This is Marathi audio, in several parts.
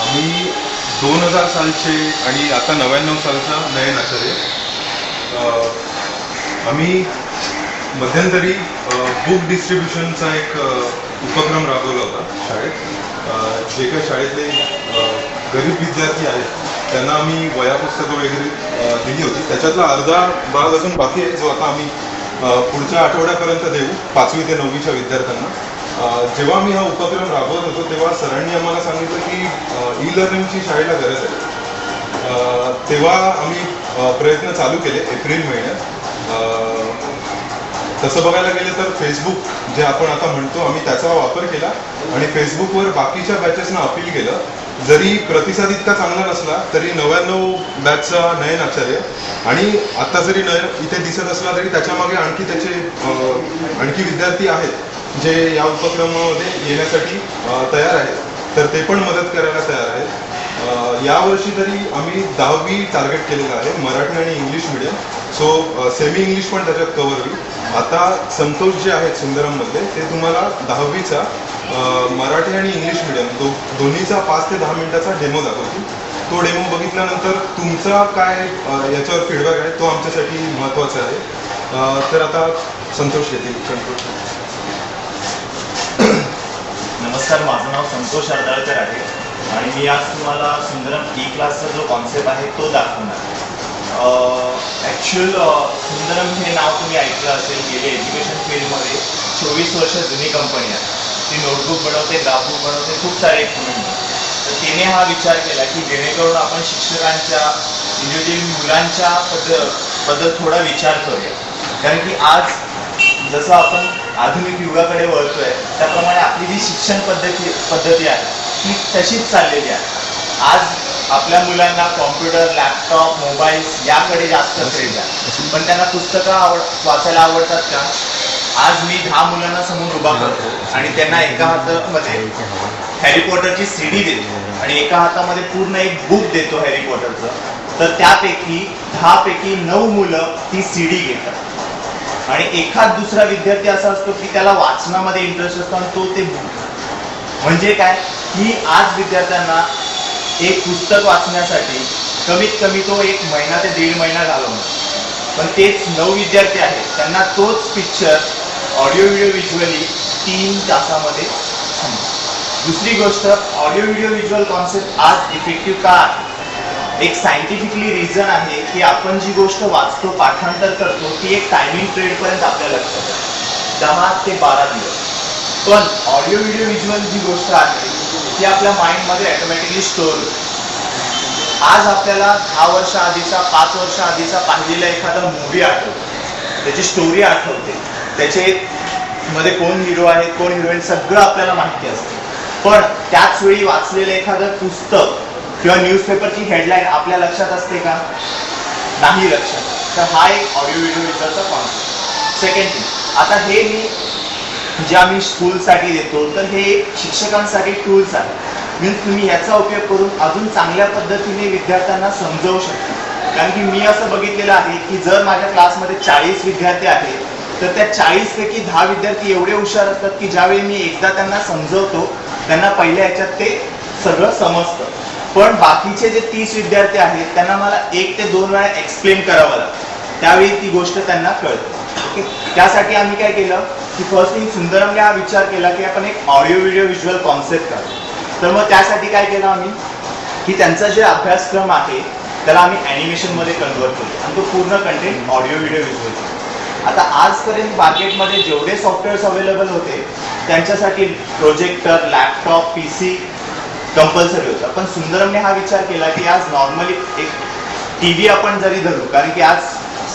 मी 2000 सालचे आणि आता 99 सालचा नयन आचार्य. आम्ही मध्यंतरी बुक डिस्ट्रीब्युशनचा एक उपक्रम राबवला होता शाळेत. जे काही शाळेतले गरीब विद्यार्थी आहेत त्यांना आम्ही वह्या पुस्तकं वगैरे दिली होती. त्याच्यातला अर्धा भाग अजून बाकी आहे, जो आता आम्ही पुढच्या आठवड्यापर्यंत देऊ 5वी ते 9वीच्या विद्यार्थ्यांना. जेव्हा मी हा उपक्रम राबवत होतो तेव्हा सरांनी आम्हाला सांगितलं की ई लर्निंगची शाळेला गरज आहे. तेव्हा आम्ही प्रयत्न चालू केले एप्रिल महिन्यात. तसं बघायला गेलं तर फेसबुक जे आपण आता म्हणतो आम्ही त्याचा वापर केला आणि फेसबुकवर बाकीच्या बॅचेसना अपील केलं. जरी प्रतिसाद इतका चांगला नसला तरी 99 बॅचचा नयन आचार्य आणि आता जरी नयन इथे दिसत असला तरी त्याच्यामागे आणखी त्याचे आणखी विद्यार्थी आहेत जे या उपक्रमामध्ये येण्यासाठी तयार आहेत, तर ते पण मदत करायला तयार आहेत. यावर्षी तरी आम्ही 10वी टार्गेट केलेलं आहे, मराठी आणि English medium. So semi English पण त्याच्यात कव्हर होईल. आता संतोष जे आहेत सुंदरममधले ते तुम्हाला 10वीचा मराठी आणि इंग्लिश मिडियम दोन्हीचा 5 ते 10 मिनिटाचा डेमो दाखवतील. तो डेमो बघितल्यानंतर तुमचा काय याच्यावर फीडबॅक आहे तो आमच्यासाठी महत्त्वाचा आहे. तर आता संतोष येतील. संतोष. नमस्कार, माझं नाव संतोष अर्दाळकर आहे आणि मी आज तुम्हाला सुंदरम ई क्लासचा जो कॉन्सेप्ट आहे तो दाखवणार. ॲक्च्युअल सुंदरम हे नाव तुम्ही ऐकलं असेल. गेले एज्युकेशन फील्डमध्ये 24 वर्ष जुनी कंपनी आहे. ती नोटबुक बनवते, ग्राफबुक बनवते, खूप सारे इक्विपमेंट. तर तिने हा विचार केला की जेणेकरून आपण शिक्षकांच्या इंडिव्हिज्युअल मुलांच्या बद्दल थोडा विचार करूया. कारण की आज जसं आपण आधुनिक युगाकडे वळतोय त्याप्रमाणे आपली जी शिक्षण पद्धती आहे ती तशीच चाललेली आहे. आज आपल्या मुलांना कॉम्प्युटर, लॅपटॉप, मोबाईल्स याकडे जास्त क्रेज आहे. पण त्यांना पुस्तकं वाचायला आवडतात का? आज मी 10 मुलांना समोर उभा करतो आणि त्यांना एका हातामध्ये हॅरी पॉटरची CD देतो आणि एका हातामध्ये पूर्ण एक बुक देतो हॅरी पॉटरचं. तर त्यापैकी 10 पैकी 9 मुलं ती CD घेतात आणि एखाद दुसरा विद्यार्थी असा असतो की त्याला वाचनामध्ये इंटरेस्ट असतो आणि तो ते बुक. म्हणजे काय की आज विद्यार्थ्यांना एक पुस्तक वाचण्यासाठी कमीत कमी तो 1 महिना ते 1.5 महिना घालवणार. पण तेच 9 विद्यार्थी आहेत त्यांना तोच पिक्चर ऑडिओ व्हिडिओ व्हिज्युअली 3 तासामध्ये. दुसरी गोष्ट, ऑडिओ व्हिडिओ व्हिज्युअल कॉन्सेप्ट आज इफेक्टिव्ह का आहे? एक सायंटिफिकली रिझन आहे की आपण जी गोष्ट वाचतो, पाठांतर करतो, ती एक टायमिंग पिरियडपर्यंत आपल्या लक्षात आहे, 10 ते 12 दिवस. पण ऑडिओ व्हिडिओ व्हिज्युअल जी गोष्ट आहे ती आपल्या माइंडमध्ये ऑटोमॅटिकली स्टोअर होते. आज आपल्याला 10 वर्ष आधीचा, 5 वर्ष आधीचा पाहिलेला एखादा मूवी आठवतो, त्याची स्टोरी आठवते, त्याचे मध्ये कोण हिरो आहेत, कोण हिरोईन, सगळं आपल्याला माहिती असते. पण त्याच वेळी वाचलेलं एखादं पुस्तक किंवा न्यूजपेपरची हेडलाईन आपल्या लक्षात असते का? नाही लक्षात. तर हा एक ऑडिओ व्हिडिओ व्हिज्युअलचा कॉन्सेप्ट. सेकंड थिंग, आता हे मी जे आम्ही स्कूलसाठी देतो तर हे शिक्षकांसाठी टूल्स आहे. मीन्स तुम्ही ह्याचा उपयोग करून अजून चांगल्या पद्धतीने विद्यार्थ्यांना समजवू शकता. कारण की मी असं बघितलेलं आहे की जर माझ्या क्लासमध्ये 40 विद्यार्थी आहेत तर त्या 40 पैकी 10 विद्यार्थी एवढे हुशार असतात की ज्यावेळी मी एकदा त्यांना समजवतो त्यांना पहिल्या ह्याच्यात ते सगळं समजतं. पण बाकीचे जे 30 विद्यार्थी आहेत त्यांना मला 1 ते 2 वेळा एक्सप्लेन करावं लागतं, त्यावेळी ती गोष्ट त्यांना कळते. ओके, त्यासाठी आम्ही काय केलं की फर्स्ट थिंग सुंदरमने हा विचार केला की आपण एक ऑडिओ व्हिडिओ व्हिज्युअल कॉन्सेप्ट करू. तर मग त्यासाठी काय केलं आम्ही की त्यांचा जे अभ्यासक्रम आहे त्याला आम्ही ॲनिमेशनमध्ये कन्वर्ट केलं आणि तो पूर्ण कंटेंट ऑडिओ व्हिडिओ व्हिज्युअल. आता आजपर्यंत मार्केटमध्ये जेवढे सॉफ्टवेअर्स अवेलेबल होते त्यांच्यासाठी प्रोजेक्टर, लॅपटॉप, PC कंपल्सरी होता. पण सुंदरमने हा विचार केला की आज नॉर्मली एक TV आपण जरी धरू, कारण की आज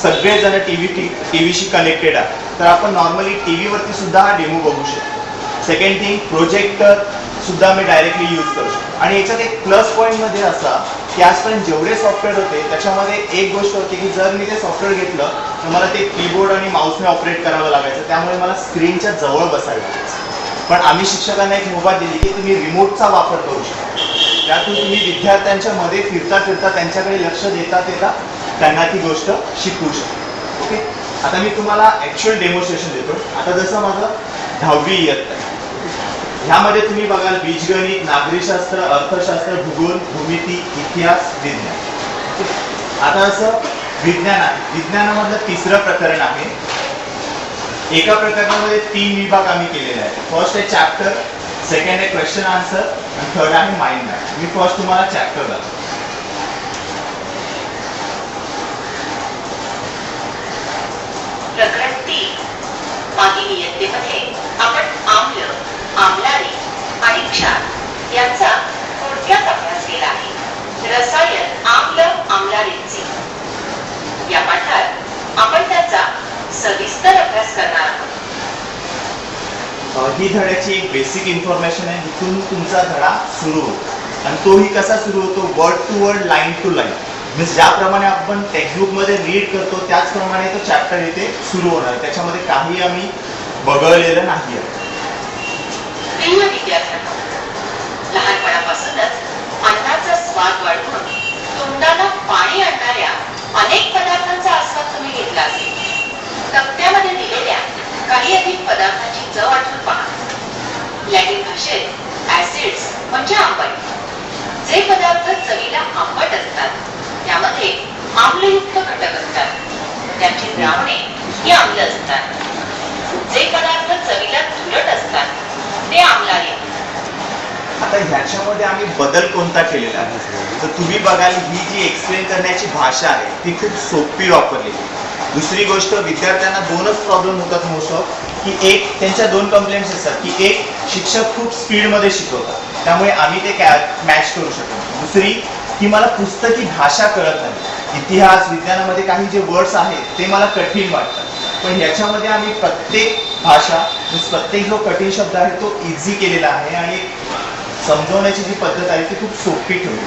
सगळेजण टीव्हीशी कनेक्टेड आहे, तर आपण नॉर्मली टीव्हीवरती सुद्धा हा डेमो बघू शकतो. सेकंड थिंग, प्रोजेक्टर सुद्धा मी डायरेक्टली यूज करू शकतो. आणि याच्यात एक प्लस पॉईंटमध्ये असा की आजपर्यंत जेवढे सॉफ्टवेअर होते त्याच्यामध्ये एक गोष्ट होती की जर मी ते सॉफ्टवेअर घेतलं तर मला ते कीबोर्ड आणि माऊसने ऑपरेट करावं लागायचं, त्यामुळे मला स्क्रीनच्या जवळ बसायला लागायचं. पण आम्ही शिक्षकांना एक मुभा दिली की तुम्ही रिमोटचा वापर करू शकता. त्यातून तुम्ही विद्यार्थ्यांच्या मध्ये फिरता फिरता त्यांच्याकडे लक्ष देता त्यांना ती गोष्ट शिकवू शकता. ओके, आता मी तुम्हाला ॲक्च्युअल डेमॉन्स्ट्रेशन देतो. आता जसं माझं 10वी इयत्ता आहे, ह्यामध्ये तुम्ही बघाल बीजगणित, नागरिकशास्त्र, अर्थशास्त्र, भूगोल, भूमिती, इतिहास, विज्ञान. आता असं विज्ञान आहे. विज्ञानामधलं तिसरं प्रकरण आहे. एका प्रकरणामध्ये 3 विभाग आम्ही केलेले आहेत. फर्स्ट आहे चॅप्टर, सेकंड आहे क्वेश्चन आन्सर आणि थर्ड आहे माइंड मॅप. मी फर्स्ट तुम्हाला चॅप्टर दाखवतो. प्रकरण 3 मागील इयत्तेमध्ये आपण आम्ल, आम्लारी आणि क्षार यांचा थोडक्यात अभ्यास केला आहे. रसायन आम्ल आम्लारीचे या पाठात आपण त्याचा सविस्तर अभ्यास करणार आहोत. ही धड्याची एक बेसिक इन्फॉर्मेशन आहे. इथून तुमचा धडा सुरू होतो आणि तोही कसा सुरू होतो, word to word, line to line. Means ज्याप्रमाणे आपण टेक्स्टबुकमध्ये रीड करतो त्याचप्रमाणे तो चॅप्टर इथे सुरू होणार. त्याच्यामध्ये काही आम्ही बघलेलं नाही आहे. प्रिय विद्यार्थ्यांनो, लहानपणापासूनच अन्नाचा स्वाद वाढवून तोंडाला पाणी आणणाऱ्या अनेक पदार्थांचा आस्वाद तुम्ही घेतला असेल. तक्त्यामध्ये दिलेल्या काही अधिक पदार्थांची चव आठवून पहा. लॅटिन भाषेत ऍसिड्स म्हणजे आंबट. जे पदार्थ चवीला आंबट असतात त्यामध्ये आम्लयुक्त घटक असतात. त्यांची द्रावणे ही आम्ल असतात. जे पदार्थ चवीला तुरट असतात ते आम्लारी असतात. आता ह्याच्यामध्ये आम्ही बदल कोणता केलेला आहे तर तुम्ही बघाल ही जी एक्सप्लेन करण्याची भाषा आहे ती खूप सोपी वापरलेली. दुसरी गोष्ट, विद्यार्थ्यांना 2च प्रॉब्लेम होतात मोस्ट ऑफ, की एक त्यांच्या 2 कंप्लेंट्स असतात की एक शिक्षक खूप स्पीडमध्ये शिकवतात त्यामुळे आम्ही ते मॅच करू शकतो. दुसरी की मला पुस्तकी भाषा कळत नाही. इतिहास, विज्ञानामध्ये काही जे वर्ड्स आहेत ते मला कठीण वाटतात. पण ह्याच्यामध्ये आम्ही प्रत्येक भाषा, प्रत्येक जो कठीण शब्द आहे तो इझी केलेला आहे आणि समजवण्याची जी पद्धत आहे ती खूप सोपी ठेवली.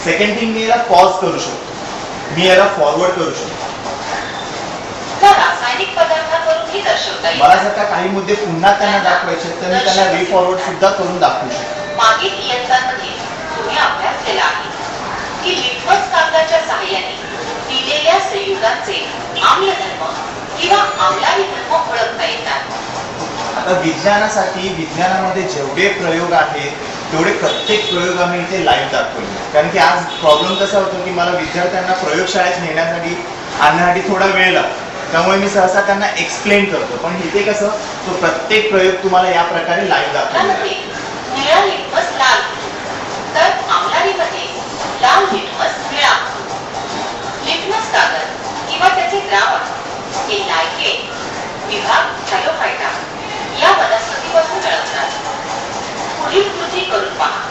सेकंड थिंग, मी याला पॉज करू शकतो, मी याला फॉरवर्ड करू शकतो. रासायनिक पदार्थांवरूनही दर्शवता येईल. मला जर का काही मुद्दे पुन्हा त्यांना दाखवायचे तर मी त्यांना रिफॉरवर्ड सुद्धा करून दाखवू शकतो. मागील इयत्तांमध्ये तुम्ही अभ्यास केला आहे की लिटमस कागदाच्या सहाय्याने दिलेल्या संयुगांचे आम्लधर्म किंवा आम्लारी धर्म ओळखता येतात. आता विज्ञानामध्ये जेवढे प्रयोग आहेत तेवढे प्रत्येक प्रयोग आम्ही इथे लाईव्ह दाखवले. कारण की आज प्रॉब्लेम कसा होतो की मला विद्यार्थ्यांना प्रयोगशाळेत नेण्यासाठी आणण्यासाठी थोडा वेळ लागतो. त्यामुळे मी सहसा त्यांना एक्सप्लेन करतो. पण इथे कसं तो प्रत्येक प्रयोग तुम्हाला या प्रकारे लाईव्ह दाखवला. त्यामध्ये निळा लिटमस लाल तर आम्लारीमध्ये लाल लिटमस निळा. लिटमस कागद किंवा त्याचे द्रावण हे लायकेट, विभाग थायोफायटा या वनस्पतीपासून मिळवतात. पुढील कृती करून पहा.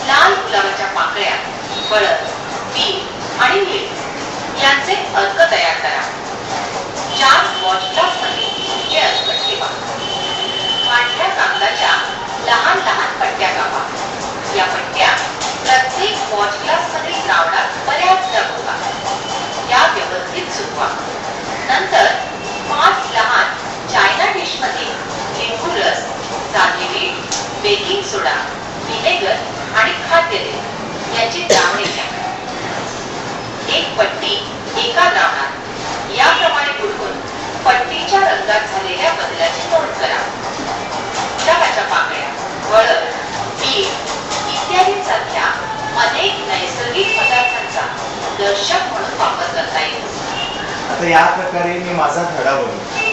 लाल गुलाबाच्या पाकळ्या, बळद, बीट आणि मीठ यांचे अर्क तयार करा. 4 वॉच ग्लासमध्ये हे अर्क ठेवा. पांढऱ्या कागदाच्या लहान लहान पट्ट्या कापा. या पट्ट्या प्रत्येक वॉच ग्लासमधील द्रावणात बऱ्याच टाका. या व्यवस्थित सुकवा. नंतर 5 लहान चायना डिशमध्ये लिंबू रस, साधे मीठ, बेकिंग सोडा, व्हिनेगर आणि खाद्यतेल यांची द्रावणे घ्या. एक पट्टी एका द्रावणात याप्रमाणे बुडवून पट्टीच्या रंगात झालेल्या बदलाची नोंद करा. गुलाबाच्या पाकळ्या, बळद, बीट इत्यादींसारख्या अनेक नैसर्गिक पदार्थांचा दर्शक म्हणून वापर करता येतो. आता या प्रकारे मी माझा धडा बनवतो.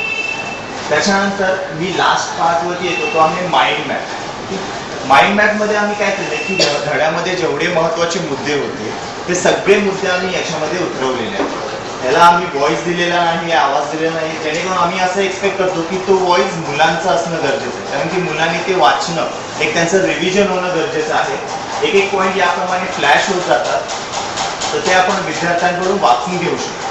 त्याच्यानंतर मी लास्ट पार्टवरती येतो तो आम्ही माइंड मॅप. माइंड मॅपमध्ये आम्ही काय केलं की धड्यामध्ये जेवढे महत्त्वाचे मुद्दे होते ते सगळे मुद्दे आम्ही याच्यामध्ये उतरवलेले आहेत. याला आम्ही व्हॉइस दिलेला नाही, आवाज दिलेला नाही, जेणेकरून आम्ही असं एक्सपेक्ट करतो की तो व्हॉइस मुलांचा असणं गरजेचं आहे. कारण की मुलांनी ते वाचणं, एक त्यांचं रिव्हिजन होणं गरजेचं आहे. एक एक पॉईंट याप्रमाणे फ्लॅश होत जातात तर ते आपण विद्यार्थ्यांकडून वाचून घेऊ शकतो.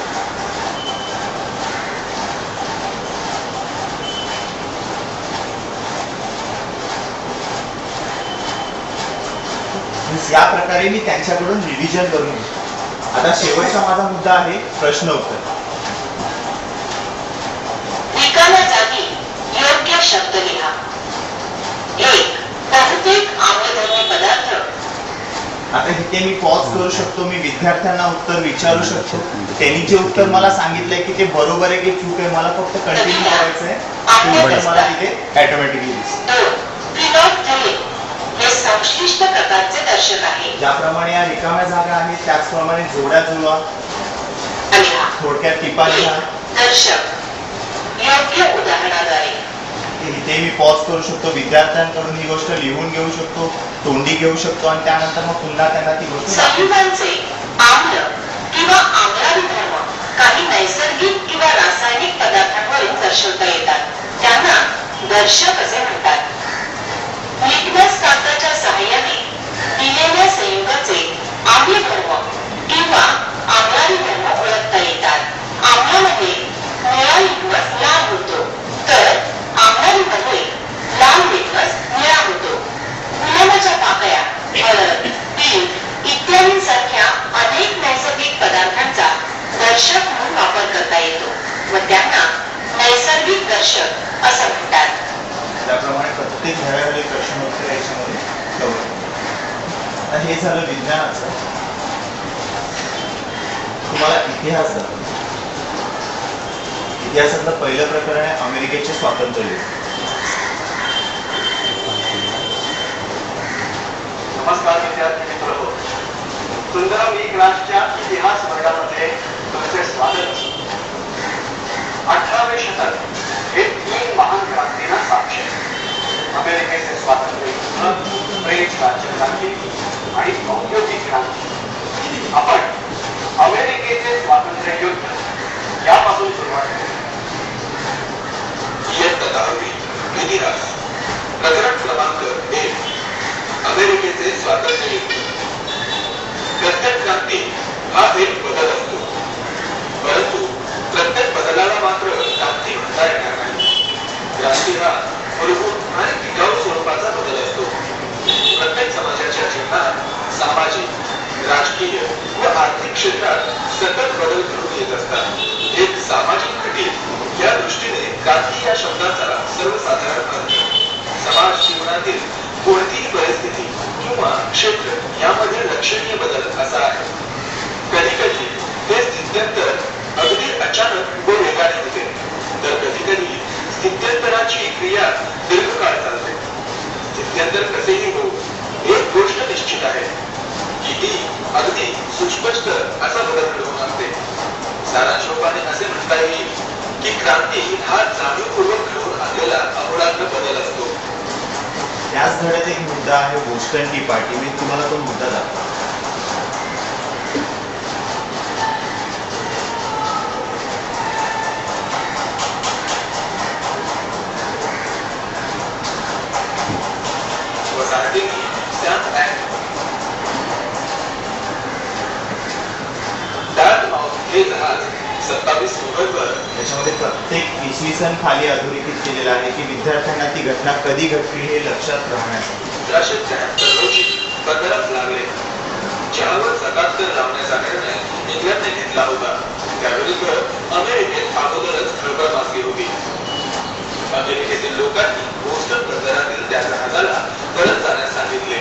या प्रकारे मी त्यांच्याकडून रिव्हिजन करून घेतो. आता शेवटचा माझा मुद्दा आहे प्रश्न उत्तर. रिकाम्या जागी योग्य शब्द लिहा. 1. बहुतेक आम्लधर्मी पदार्थ. आता इथे मी पॉज करू शकतो, मी विद्यार्थ्यांना उत्तर विचारू शकतो. त्यांनी जे उत्तर मला सांगितलंय की ते बरोबर आहे की चूक आहे, मला फक्त कंटिन्यू करायचं आहे. ते उत्तर मला तिथे ऑटोमॅटिकली दिसतं. 2. संश्लिष्ट प्रकारचे दर्शक आहे. ज्याप्रमाणे या रिकाम्या जागा आहेत त्याचप्रमाणे जोड्या जुळवा, आणि हा थोडक्यात टिपा लिहा. दर्शक योग्य उदाहरणाद्वारे इथे मी पॉज करू शकतो, विद्यार्थ्यांकडून ही गोष्ट लिहून घेऊ शकतो, तोंडी घेऊ शकतो आणि त्यानंतर मग पुन्हा त्यांना ती गोष्ट संयुगांचे आम्ल किंवा आम्लारी धर्म काही नैसर्गिक किंवा रासायनिक पदार्थांवरून दर्शवता येतात. त्यांना दर्शक असे म्हणतात. लिटमस कागदाच्या सहाय्याने दिलेल्या संयुगाचे आम्ल धर्म किंवा आम्लारी धर्म ओळखता येतात. आम्लामध्ये निळा लिटमस लाल होतो, तर आम्लारीमध्ये लाल लिटमस निळा होतो. गुलाबाच्या पाकळ्या, हळद, पीठ इत्यादींसारख्या अनेक नैसर्गिक पदार्थांचा दर्शक म्हणून वापर करता येतो व त्यांना नैसर्गिक दर्शक असं म्हणतात. त्याप्रमाणे प्रत्येक धड्याखाली प्रश्नोत्तर याच्यामध्ये ठेवलं. आता हे झालं विज्ञानाचं. तुम्हाला इतिहास दाखवतो. इतिहासातलं पहिलं प्रकरण आहे अमेरिकेचे स्वातंत्र्य युद्ध. नमस्कार विद्यार्थी मित्र हो. सुंदरम ई क्लासच्या इतिहास वर्गामध्ये तुमचे स्वागत. 18वे शतक हे 3 महान क्रांतींना साक्ष आहे. अमेरिकेचे स्वातंत्र्य युद्ध, फ्रेंच राज्यक्रांती आणि औद्योगिक क्रांती. आपण अमेरिकेचे स्वातंत्र्य युद्ध यापासून सुरुवात करू. इयत्ता 10वी इतिहास प्रकरण क्रमांक 1 अमेरिकेचे स्वातंत्र्य युद्ध. प्रत्येक क्रांती हा एक बदल असतो, परंतु प्रत्येक बदलाला मात्र क्रांती म्हणता येणार नाही. क्रांती हा मूलभूत आणि टिकाऊ स्वरूपाचा बदल असतो. प्रत्येक समाजाच्या जीवनात सामाजिक, राजकीय व आर्थिक क्षेत्रात सतत बदल घडून येत असतात. एक सामाजिक घटक या दृष्टीने क्रांती या शब्दाचा सर्वसाधारण अर्थ समाज जीवनातील कोणतीही परिस्थिती किंवा क्षेत्र यामध्ये लक्षणीय बदल असा आहे. कधी कधी हे स्थित्यंतर अगदी अचानक व वेगाने होते, तर कधी कधी स्थित्यंतराची क्रिया दीर्घकाळ चालते. स्थित्यंतर कसेही हो, एक गोष्ट निश्चित आहे की ती अगदी सुस्पष्ट असा बदल घडवून आणते. सारांश रूपाने असे म्हणता येईल की क्रांती हा जाणीवपूर्वक घडवून आणलेला अमूलाग्र बदल असतो. त्याच धड्यात एक मुद्दा आहे बोस्टन टी पार्टी. मी तुम्हाला तो मुद्दा दाखवतो. वसाहतींनी स्टॅम्प ऍक्ट, डार्टमाउथ हे जहाज 27 नोव्हेंबर त्याच्यामध्ये प्रत्येक इसवी सन खाली अधोरेखित केलेला आहे की विद्यार्थ्यांना ती घटना कधी घडली हे लक्षात राहण्यासाठी. 1773 रोजी बंदरात लागले. चहावर जकात कर लावण्याचा निर्णय इंग्लंडने घेतला होता. त्याविरुद्ध अमेरिकेत अगोदरच खळबळ माजली होती. अमेरिकेतील लोकांनी बोस्टन बंदरातील त्या जहाजाला परत जाण्यास सांगितले,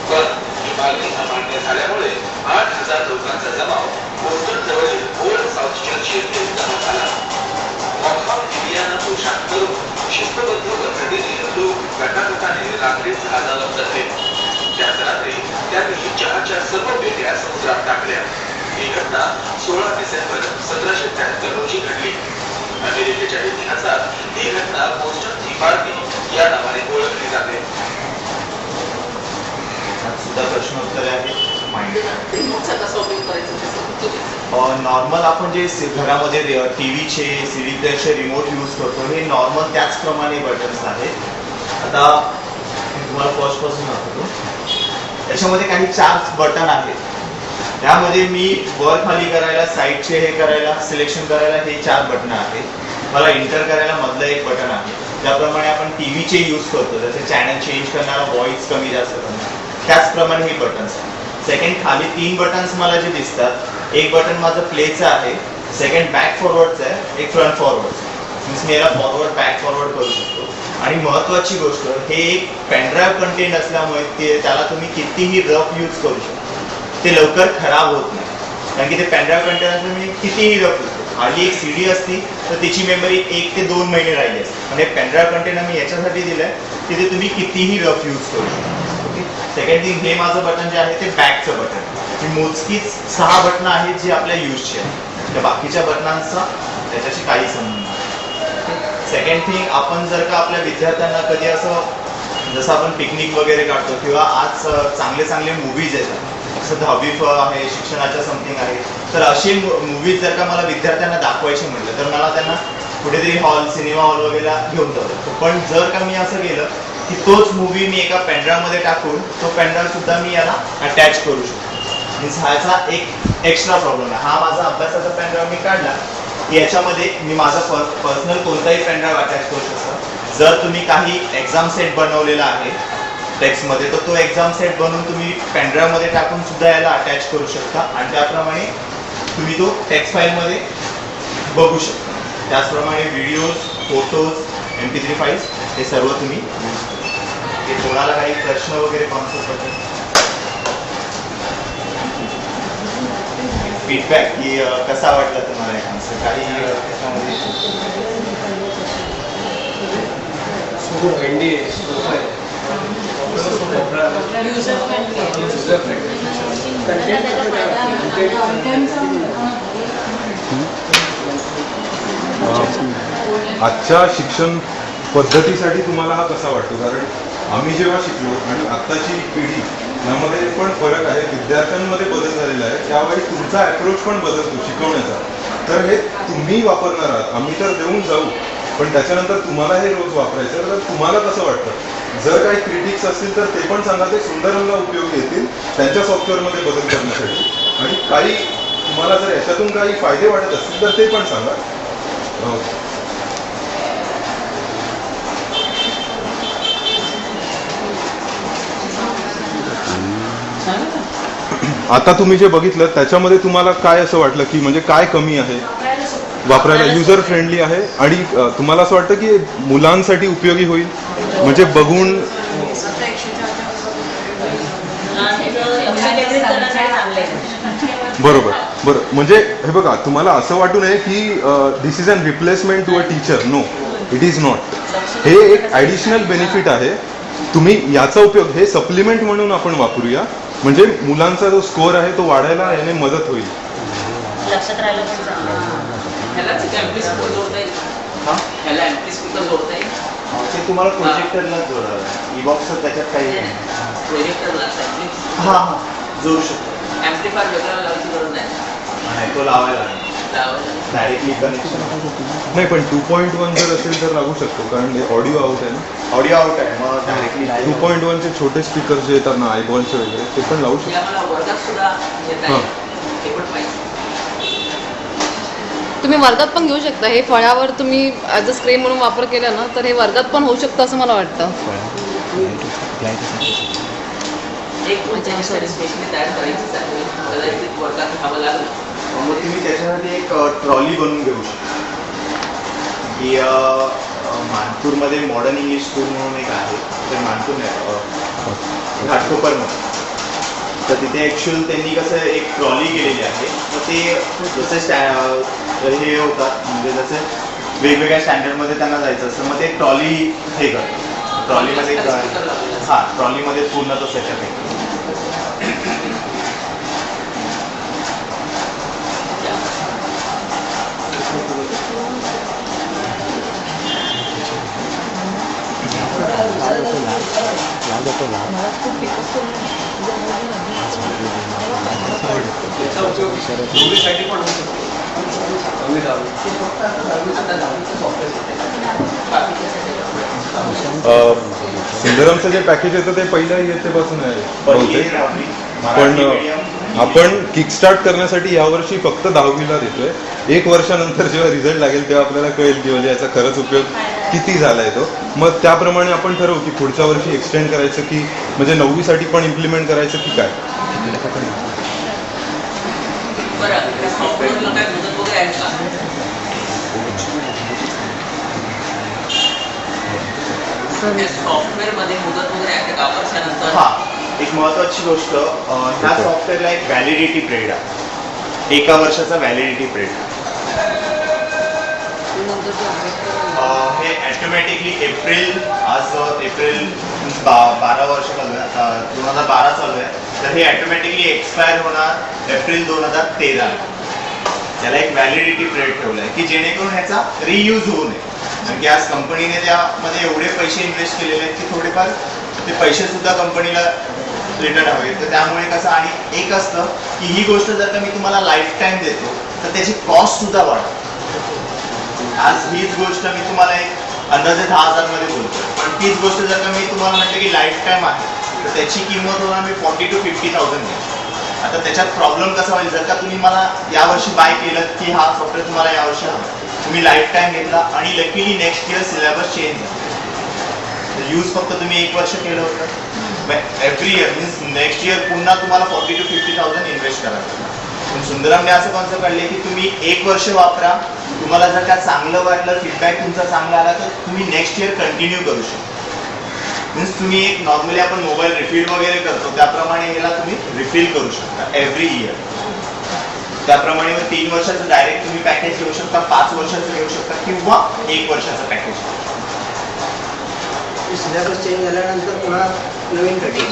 पण ही मागणी अमान्य झाल्यामुळे 8,000 लोकांचा जमाव बोस्टन जवळील ओल्ड साऊथ चर्च येथे जमा झाला. मॉकहाम इंडियाना पोशाख करून शिस्तबद्ध पद्धतीने लोक गटागटाने रात्री जहाजाला उतरले. त्याच रात्री त्यांनी चहाच्या सर्व पेट्या समुद्रात टाकल्या. ही घटना 16 डिसेंबर 1773 रोजी घडली. अमेरिकेच्या इतिहासात ही घटना बोस्टन टी पार्टी या नावाने ओळखली जाते. सुद्धा प्रश्नोत्तरे आहेत. करायचं नॉर्मल आपण जे घरामध्ये टीव्हीचे सीडी प्लेअरचे रिमोट यूज करतो हे नॉर्मल त्याचप्रमाणे बटन्स आहेत. आता मी तुम्हाला फर्स्ट पासून दाखवतो. त्याच्यामध्ये काही 4 बटन आहेत. त्यामध्ये मी वर खाली करायला, साईडचे हे करायला, सिलेक्शन करायला हे 4 बटन आहेत. मला इंटर करायला मधलं एक बटन आहे. ज्याप्रमाणे आपण टीव्हीचे यूज करतो, जसे चॅनल चेंज करणारा, व्हॉइस कमी जास्त करणार, त्याचप्रमाणे हे बटन्स आहेत. सेकंड खाली 3 बटन्स मला जे दिसतात. एक बटन माझं प्लेचं आहे, सेकंड बॅक फॉरवर्डचं आहे, एक फ्रंट फॉरवर्डचं आहे. मीन्स मी याला फॉरवर्ड बॅक फॉरवर्ड करू शकतो. आणि महत्त्वाची गोष्ट, हे एक पेनड्राईव्ह कंटेंट असल्यामुळे त्याला तुम्ही कितीही रफ यूज करू शकता, ते लवकर खराब होत नाही. कारण की ते पेनड्राईव्ह कंटेंट असल्यामुळे कितीही रफ यूज करतो. खाली एक CD असती तर तिची मेमरी 1 ते 2 महिने राहिली असते. म्हणजे पेनड्राईव्ह कंटेंट आम्ही याच्यासाठी दिलंय की ते तुम्ही कितीही रफ यूज करू शकता. ओके. सेकंड थिंग, हे माझं बटन जे आहे ते बॅकचं बटन. ही मोजकीच 6 बटणं आहेत जी आपल्या यूजची आहेत. त्या बाकीच्या बटनांचा त्याच्याशी काही संबंध नाही. सेकंड थिंग, आपण जर का आपल्या विद्यार्थ्यांना कधी असं जसं आपण पिकनिक वगैरे काढतो किंवा आज चांगले चांगले मूवीज येतात, जसं 10वी आहे, शिक्षणाच्या समथिंग आहे, तर अशी मूवीज जर का मला विद्यार्थ्यांना दाखवायची म्हटलं तर मला त्यांना कुठेतरी हॉल, सिनेमा हॉल वगैरे घेऊन जातो. पण जर का मी असं केलं की तोच मूवी मी एका पेनड्राईव्हमध्ये टाकून तो पेनड्राईव्ह सुद्धा मी याला अटॅच करू शकतो. मीन्स ह्याचा एक एक्स्ट्रा प्रॉब्लेम आहे. हा माझा अभ्यासाचा पेनड्राईव्ह मी काढला, याच्यामध्ये मी माझा पर्सनल कोणताही पेनड्राईव्ह अटॅच करू शकतो. जर तुम्ही काही एक्झाम सेट बनवलेला आहे टेक्स्टमध्ये, तर तो एक्झाम सेट बनवून तुम्ही पेनड्राईव्हमध्ये टाकून सुद्धा याला अटॅच करू शकता आणि त्याप्रमाणे तुम्ही तो टेक्स्ट फाईलमध्ये बघू शकता. त्याचप्रमाणे व्हिडिओज, फोटोज, MP3 फाईल्स हे सर्व तुम्ही यूज करू शकता. हे कोणाला काही प्रश्न वगैरे कॉन्सेप्टबद्दल फीडबॅक की कसा वाटला तुम्हाला हे कॉन्सेप्ट? काही त्याच्यामध्ये आजच्या शिक्षण पद्धतीसाठी तुम्हाला हा कसा वाटतो? कारण आम्ही जेव्हा शिकलो आणि आत्ताची पिढी यामध्ये पण फरक आहे, विद्यार्थ्यांमध्ये बदल झालेला आहे. त्यावेळी तुमचा अप्रोच पण बदलतो शिकवण्याचा. तर हे तुम्ही वापरणार आहात, आम्ही तर देऊन जाऊ, पण त्याच्यानंतर तुम्हाला हे रोज वापरायचं. तर तुम्हाला कसं वाटतं? जर काही क्रिटिक्स असतील तर ते पण सांगा, ते सुंदरंगा उपयोगी येतील त्यांच्या सॉफ्टवेअरमध्ये बदल करण्यासाठी. आणि काही तुम्हाला जर याच्यातून काही फायदे वाटत असतील तर ते पण सांगा. आता तुम्ही जे बघितलं त्याच्यामध्ये तुम्हाला काय असं वाटलं की म्हणजे काय कमी आहे वापरायला? युजर फ्रेंडली आहे आणि तुम्हाला असं वाटतं की मुलांसाठी उपयोगी होईल म्हणजे बघून? बरोबर बरं. म्हणजे हे बघा, तुम्हाला असं वाटू नये की this is an replacement to a teacher. No, it is not. हे एक ॲडिशनल बेनिफिट आहे. तुम्ही याचा उपयोग हे सप्लिमेंट म्हणून आपण वापरूया, म्हणजे मुलांचा जो स्कोअर आहे तो वाढायला याने मदत होईल. लक्षात राहिलं ते तुम्हाला प्रोजेक्टरलाच जोडावं. ई-बॉक्स त्याच्यात काही हां हां जोडू शकतो. ऍम्प्लिफायर वेगळा लावायची गरज नाही, तो लावायला डायरेक्टली कनेक्शन नाही, पण 2.1 जर असेल तर लागू शकतो, कारण हे ऑडिओ आउट आहे ना. ऑडिओ आउट आहे, मग डायरेक्टली 2.1 चे छोटे स्पीकर जे येतात ना, आयबॉलचे वगैरे, ते पण लावू शकतो. मला वर्गात सुद्धा घेता येईल, ते पण पाहिजे. तुम्ही वर्गात पण घेऊ शकता. हे फळ्यावर तुम्ही ॲज अ स्क्रीन म्हणून वापर केला ना, तर हे वर्गात पण होऊ शकतं असं मला वाटतं. एक स्पेशली तयार करायचीच आहे, कदाचित वर्गात घ्यावं लागलं. मग तुम्ही त्याच्यासाठी एक ट्रॉली बनवून घेऊ शकता. की मानपूरमध्ये मॉडर्न इंग्लिश स्कूल म्हणून एक आहे, ते मानपूर नाही, घाटकोपरमध्ये. तर तिथे ॲक्च्युअल त्यांनी कसं एक ट्रॉली केलेली आहे. तर ते जसे हे होतात, म्हणजे जसे वेगवेगळ्या स्टँडर्डमध्ये त्यांना जायचं असतं, मग ते ट्रॉली हे करतात. ट्रॉलीमध्ये हां, ट्रॉलीमध्ये पूर्ण तो सेटअप आहे. दोन्हीसाठी पण होऊ शकतो. सुंदरमचं जे पॅकेज येतं ते पहिल्या इयत्तेपासून आहे बहुतेक. पण आपण किकस्टार्ट करण्यासाठी यावर्षी फक्त 10वीला देतोय. 1 वर्षानंतर जेव्हा रिझल्ट लागेल तेव्हा आपल्याला कळेल की म्हणजे याचा खरंच उपयोग किती झालाय तो. मग त्याप्रमाणे आपण ठरवू की पुढच्या वर्षी एक्सटेंड करायचं की म्हणजे 9वीसाठी पण इम्प्लिमेंट करायचं की काय. सॉफ्टवेअर मध्ये मुदत वगैरे आहे का वर्षानंतर? हां, एक महत्त्वाची गोष्ट, ह्या सॉफ्टवेअरला एक व्हॅलिडिटी पिरियड आहे. 1 वर्षाचा व्हॅलिडिटी पिरियड. अगोदर जे आहे हे ॲटोमॅटिकली आज एप्रिल 12 वर्ष चालू आहे, 2012 चालू आहे, तर हे ॲटोमॅटिकली एक्सपायर होणार एप्रिल 2013. त्याला एक व्हॅलिडिटी पिरियड ठेवला आहे की जेणेकरून ह्याचा रियूज होऊ नये. कारण की आज कंपनीने त्यामध्ये एवढे पैसे इन्व्हेस्ट केलेले आहेत की थोडेफार ते पैसे सुद्धा कंपनीला रिटर्न हवे. तर त्यामुळे कसं, आणि एक असतं की ही गोष्ट जर का मी तुम्हाला लाईफ टाईम देतो तर त्याची कॉस्ट सुद्धा वाढते. आज हीच गोष्ट मी तुम्हाला एक अंदाजे 10,000 मध्ये बोलतो, पण तीच गोष्ट जर का मी तुम्हाला म्हटलं की लाईफ टाईम आहे तर त्याची किंमत होणार मी 40,000 to 50,000 देईल. आता त्याच्यात प्रॉब्लेम कसा होईल, जर का तुम्ही मला यावर्षी बाय केलं की हा सॉफ्टवेअर तुम्हाला यावर्षी हवा, तुम्ही लाईफ टाईम घेतला आणि luckily next year syllabus change झाला, यूज फक्त तुम्ही 1 वर्ष केलं होतं, every year means next year पुन्हा तुम्हाला 40,000 to 50,000 इन्व्हेस्ट करायचं. पण सुंदरमने असं कॉन्सेप्ट काढले की तुम्ही 1 वर्ष वापरा, तुम्हाला जर का चांगलं वाटलं, फीडबॅक तुमचा चांगला आला तर तुम्ही नेक्स्ट इयर कंटिन्यू करू शकता. मीन्स तुम्ही एक नॉर्मली आपण मोबाईल रिफिल वगैरे करतो त्याप्रमाणे याला तुम्ही रिफिल करू शकता एव्हरी इयर. त्याप्रमाणे मग 3 वर्षाचं डायरेक्ट तुम्ही पॅकेज घेऊ शकता, 5 वर्षाचं घेऊ शकता किंवा 1 वर्षाचं पॅकेज. सिलेबस चेंज झाल्यानंतर पुन्हा नवीन भेटेल.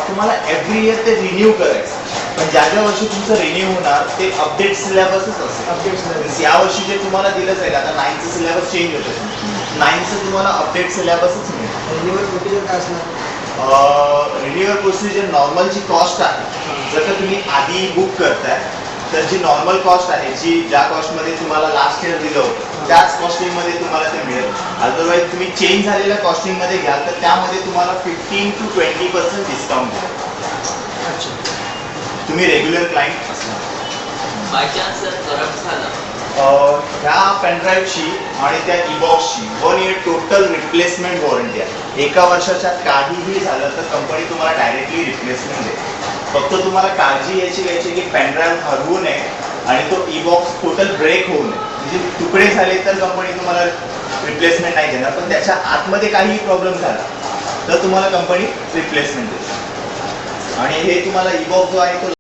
तुम्हाला एव्हरी इयर ते रिन्यू करायचं, पण ज्या ज्या वर्षी तुमचं रिन्यू होणार ते अपडेट सिलेबसच असेल. अपडेट सिलेबस या वर्षी जे तुम्हाला दिलं जाईल, आता 9चं सिलेबस चेंज होतं, 9चं तुम्हाला अपडेट सिलेबसच मिळेल. रिन्युअल प्रोसिजर काय असणार? रिन्युअल प्रोसिजर नॉर्मल जी कॉस्ट आहे, जर का तुम्ही आधी बुक करताय तर जी नॉर्मल कॉस्ट आहे, ज्या कॉस्टमध्ये तुम्हाला लास्ट इयर दिलं होतं त्याच कॉस्टिंगमध्ये तुम्हाला ते मिळेल. अदरवाईज तुम्ही चेंज झालेल्या कॉस्टिंगमध्ये घ्याल तर त्यामध्ये तुम्हाला 15 to 20% डिस्काउंट मिळेल. अच्छा. तुम्ही रेग्युलर क्लायंट असणार. बाय चान्स जर करप्ट झालं ह्या पेनड्राईव्हची आणि त्या ईबॉक्सची 1 इयर टोटल रिप्लेसमेंट वॉरंटी आहे. 1 वर्षाच्या काहीही झालं तर कंपनी तुम्हाला डायरेक्टली रिप्लेसमेंट देते. फक्त तुम्हाला काळजी याची घ्यायची की पेनड्राईव्ह हरवू नये आणि तो ईबॉक्स टोटल ब्रेक होऊ नये. म्हणजे तुकडे झाले तर कंपनी तुम्हाला रिप्लेसमेंट नाही देणार, पण त्याच्या आतमध्ये काहीही प्रॉब्लेम झाला तर तुम्हाला कंपनी रिप्लेसमेंट देते. आणि हे तुम्हाला ईबॉक्स जो आहे तो